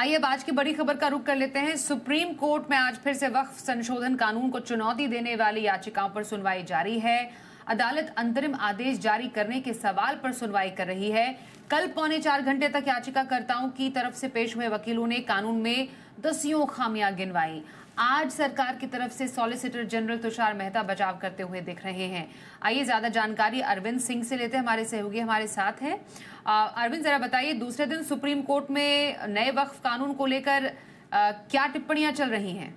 आइए अब आज की बड़ी खबर का रुख कर लेते हैं। सुप्रीम कोर्ट में आज फिर से वक्फ संशोधन कानून को चुनौती देने वाली याचिकाओं पर सुनवाई जारी है। अदालत अंतरिम आदेश जारी करने के सवाल पर सुनवाई कर रही है। कल 3.25 घंटे तक याचिकाकर्ताओं की तरफ से पेश हुए वकीलों ने कानून में दसियों खामियां गिनवाई। आज सरकार की तरफ से सॉलिसिटर जनरल तुषार मेहता बचाव करते हुए दिख रहे हैं। आइए ज्यादा जानकारी अरविंद सिंह से लेते हैं, हमारे सहयोगी हमारे साथ हैं। अरविंद, जरा बताइए, दूसरे दिन सुप्रीम कोर्ट में नए वक्फ कानून को लेकर क्या टिप्पणियां चल रही हैं?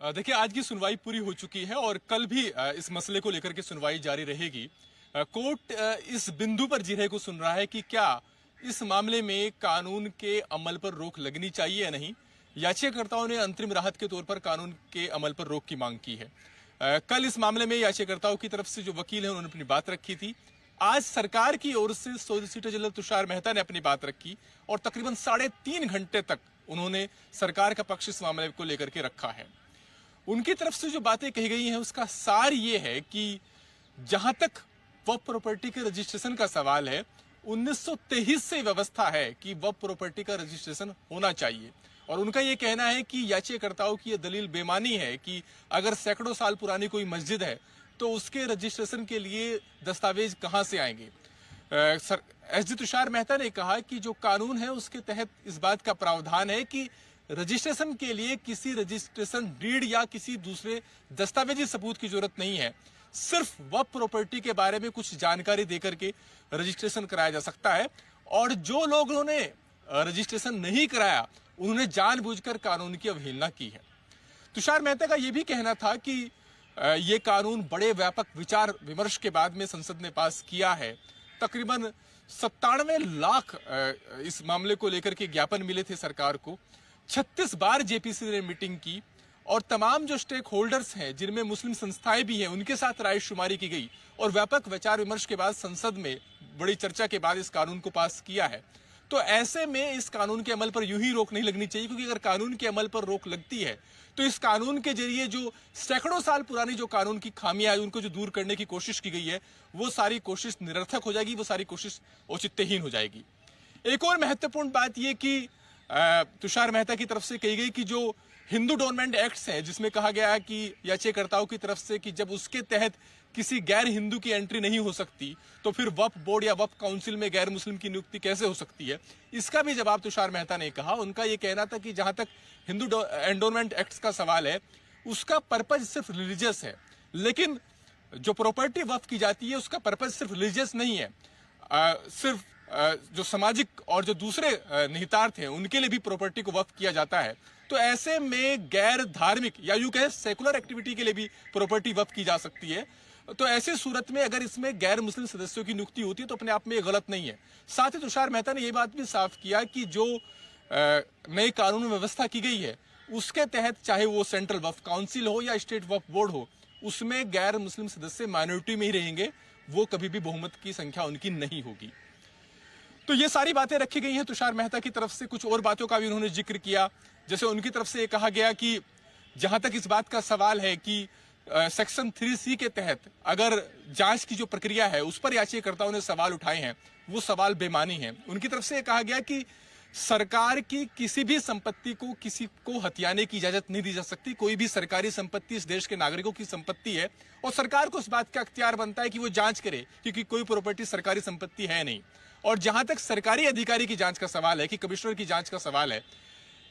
देखिए, आज की सुनवाई पूरी हो चुकी है और कल भी इस मसले को लेकर के सुनवाई जारी रहेगी। कोर्ट इस बिंदु पर जिरह को सुन रहा है कि क्या इस मामले में कानून के अमल पर रोक लगनी चाहिए या नहीं। याचिकाकर्ताओं ने अंतरिम राहत के तौर पर कानून के अमल पर रोक की मांग की है। कल इस मामले में याचिकाकर्ताओं की तरफ से जो वकील हैं उन्होंने अपनी बात रखी थी। आज सरकार की ओर से सॉलिसिटर जनरल तुषार मेहता ने अपनी बात रखी और तकरीबन 3.5 घंटे तक उन्होंने सरकार का पक्ष इस मामले को लेकर के रखा है। उनकी तरफ से जो बातें कही गई हैं उसका सार ये है कि जहां तक वक्फ प्रॉपर्टी के रजिस्ट्रेशन का सवाल है, 1923 से व्यवस्था है कि वक्फ प्रॉपर्टी का रजिस्ट्रेशन होना चाहिए और उनका यह कहना है कि याचिकाकर्ताओं की यह दलील बेमानी है कि अगर सैकड़ों साल पुरानी कोई मस्जिद है तो उसके रजिस्ट्रेशन के लिए दस्तावेज कहां से आएंगे। एसडी तुषार मेहता ने कहा कि जो कानून है उसके तहत इस बात का प्रावधान है कि रजिस्ट्रेशन के लिए किसी रजिस्ट्रेशन डीड या किसी दूसरे दस्तावेजी सबूत की जरूरत नहीं है। सिर्फ वक्फ प्रॉपर्टी के बारे में कुछ जानकारी देकर के रजिस्ट्रेशन कराया जा सकता है और जो लोगों ने रजिस्ट्रेशन नहीं कराया उन्होंने जानबूझकर कानून की अवहेलना की है। तुषार मेहता का यह भी कहना था कि यह कानून बड़े व्यापक विचार विमर्श के बाद में संसद ने पास किया है। तकरीबन 97 लाख इस मामले को लेकर के ज्ञापन मिले थे सरकार को। 36 बार जेपीसी ने मीटिंग की और तमाम जो स्टेक होल्डर्स हैं जिनमें मुस्लिम संस्थाएं भी हैं उनके साथ राय शुमारी की गई और व्यापक विचार विमर्श के बाद संसद में बड़ी चर्चा के बाद इस कानून को पास किया है। तो ऐसे में इस कानून के अमल पर यूं ही रोक नहीं लगनी चाहिए, क्योंकि अगर कानून के अमल पर रोक लगती है तो इस कानून के जरिए जो सैकड़ों साल पुरानी जो कानून की खामियां है उनको जो दूर करने की कोशिश की गई है वो सारी कोशिश निरर्थक हो जाएगी, वो सारी कोशिश औचित्यहीन हो जाएगी। एक और महत्वपूर्ण बात यह कि तुषार मेहता की तरफ से कही गई कि जो हिंदू डोनमेंट एक्ट्स हैं जिसमें कहा गया है कि याचिकाकर्ताओं की तरफ से कि जब उसके तहत किसी गैर हिंदू की एंट्री नहीं हो सकती तो फिर वक्फ बोर्ड या वक्फ काउंसिल में गैर मुस्लिम की नियुक्ति कैसे हो सकती है, इसका भी जवाब तुषार मेहता ने कहा। उनका यह कहना था कि जहां तक हिंदू एंडोनमेंट एक्ट्स का सवाल है उसका पर्पज सिर्फ रिलीजियस है, लेकिन जो प्रॉपर्टी वक्फ की जाती है उसका पर्पज सिर्फ रिलीजियस नहीं है। सिर्फ जो सामाजिक और जो दूसरे निहितार्थ हैं उनके लिए भी प्रॉपर्टी को वक्फ किया जाता है। तो ऐसे में गैर धार्मिक या यूं कहें सेकुलर एक्टिविटी के लिए भी प्रॉपर्टी वक्फ की जा सकती है। तो ऐसी सूरत में अगर इसमें गैर मुस्लिम सदस्यों की नियुक्ति होती है तो अपने आप में ये गलत नहीं है। साथ ही तुषार मेहता ने यह बात भी साफ किया कि जो नए कानून में व्यवस्था की गई है उसके तहत चाहे वो सेंट्रल वक्फ काउंसिल हो या स्टेट वक्फ बोर्ड हो, उसमें गैर मुस्लिम सदस्य माइनॉरिटी में ही रहेंगे, वो कभी भी बहुमत की संख्या उनकी नहीं होगी। तो ये सारी बातें रखी गई हैं तुषार मेहता की तरफ से। कुछ और बातों का भी उन्होंने जिक्र किया, जैसे उनकी तरफ से ये कहा गया कि जहां तक इस बात का सवाल है कि सेक्शन 3C के तहत अगर जांच की जो प्रक्रिया है उस पर याचिकाकर्ताओं ने सवाल उठाए हैं वो सवाल बेमानी है। उनकी तरफ से ये कहा गया कि सरकार की किसी भी संपत्ति को किसी को हथियाने की इजाजत नहीं दी जा सकती। कोई भी सरकारी संपत्ति इस देश के नागरिकों की संपत्ति है और सरकार को इस बात का अख्तियार बनता है कि वो जांच करे, क्योंकि कोई प्रॉपर्टी सरकारी संपत्ति है नहीं। और जहां तक सरकारी अधिकारी की जांच का सवाल है कि कमिश्नर की जांच का सवाल है,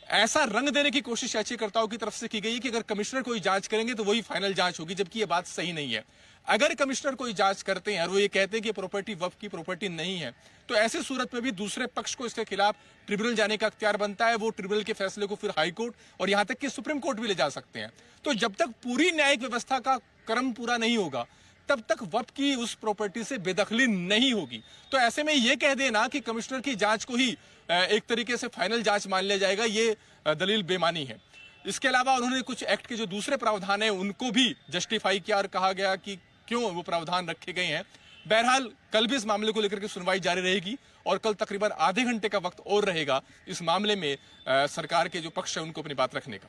ऐसा रंग देने की कोशिश याचिकाकर्ताओं की तरफ से की गई है कि अगर कमिश्नर कोई जांच करेंगे तो वही फाइनल जांच होगी, जबकि यह बात सही नहीं है। अगर कमिश्नर कोई जांच करते हैं और वो ये कहते हैं कि प्रॉपर्टी वक्फ की प्रॉपर्टी नहीं है, तो ऐसी सूरत में भी दूसरे पक्ष को इसके खिलाफ ट्रिब्यूनल जाने का अख्तियार बनता है। वो ट्रिब्यूनल के फैसले को फिर हाई कोर्ट और यहां तक कि सुप्रीम कोर्ट भी ले जा सकते हैं। तो जब तक पूरी न्यायिक व्यवस्था का क्रम पूरा नहीं होगा तब तक वक्फ की उस प्रॉपर्टी से बेदखली नहीं होगी। तो ऐसे में यह कह देना कि कमिश्नर की जांच को ही एक तरीके से फाइनल जांच मान लिया जाएगा, ये दलील बेमानी है। इसके अलावा उन्होंने कुछ एक्ट के जो दूसरे प्रावधान हैं उनको भी जस्टिफाई किया और कहा गया कि क्यों वो प्रावधान रखे गए हैं। बहरहाल कल भी इस मामले को लेकर के सुनवाई जारी रहेगी और कल तकरीबन आधे घंटे का वक्त और रहेगा इस मामले में सरकार के जो पक्ष है उनको अपनी बात रखने का।